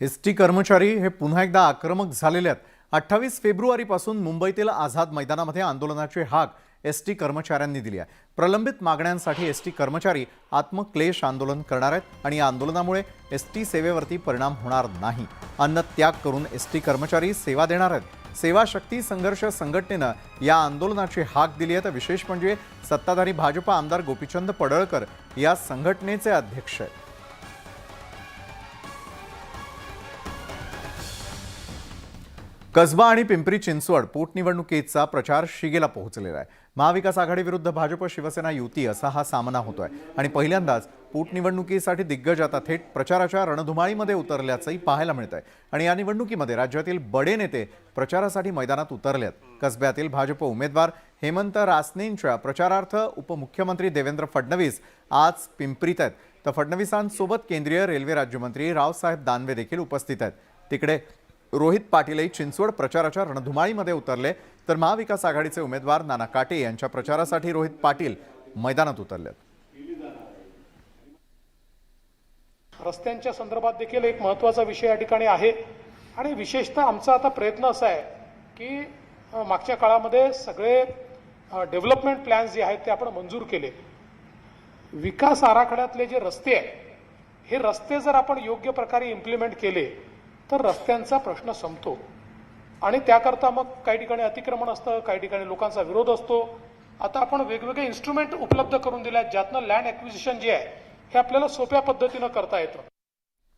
ST कर्मचारी हे पुन्हा एकदा आक्रमक झालेले आहेत। 28 फेब्रुवारीपासून मुंबईतील आझाद मैदानामध्ये आंदोलनाची हाक एसटी कर्मचाऱ्यांनी दिली आहे। प्रलंबित मागण्यांसाठी एसटी कर्मचारी आत्मक्लेश आंदोलन करणार आहेत आणि या आंदोलनामुळे एसटी सेवेवरती परिणाम होणार नाही। अन्न त्याग करून एसटी कर्मचारी सेवा देणार आहेत। सेवा शक्ती संघर्ष संघटनेनं या आंदोलनाची हाक दिली आहे। तर विशेष म्हणजे सत्ताधारी भाजप आमदार गोपीचंद पडळकर या संघटनेचे अध्यक्ष आहेत। कसबा आणि पिंपरी चिंचवड पोटनिवडणुकीचा प्रचार शिगेला पोहोचलेला आहे। महाविकास आघाडी विरुद्ध भाजप शिवसेना युती असा हा सामना होतोय आणि पहिल्यांदाच पोटनिवडणुकीसाठी दिग्गज आता थेट प्रचाराच्या रणधुमाळीमध्ये उतरल्याचंही पाहायला मिळतंय आणि या निवडणुकीमध्ये राज्यातील बडे नेते प्रचारासाठी मैदानात उतरलेत। कसब्यातील भाजप उमेदवार हेमंत रासनेंच्या प्रचारार्थ उपमुख्यमंत्री देवेंद्र फडणवीस आज पिंपरीत आहेत। तर फडणवीसांसोबत केंद्रीय रेल्वे राज्यमंत्री रावसाहेब दानवे देखील उपस्थित आहेत। तिकडे रोहित पाटीलही चिंचवड प्रचाराच्या रणधुमाळीमध्ये उतरले, तर महाविकास आघाडीचे उमेदवार नाना काटे यांच्या प्रचारासाठी रोहित पाटील मैदानात उतरले। रस्त्यांच्या संदर्भात देखील एक महत्त्वाचा विषय या ठिकाणी आहे आणि विशेषतः आमचा आता प्रयत्न असा आहे की मागच्या काळामध्ये सगळे डेव्हलपमेंट प्लॅन्स जे आहेत ते आपण मंजूर केले। विकास आराखड्यातले जे रस्ते आहेत हे रस्ते जर आपण योग्य प्रकारे इम्प्लिमेंट केले तर रस्त्यांचा प्रश्न संपतो आणि त्याकरता मग काही ठिकाणी अतिक्रमण असतं, काही ठिकाणी लोकांचा विरोध असतो। आता आपण वेगवेगळे इन्स्ट्रुमेंट उपलब्ध करून दिले आहेत ज्यातनं लँड ॲक्विजिशन जे आहे हे आपल्याला सोप्या पद्धतीनं करता येतं।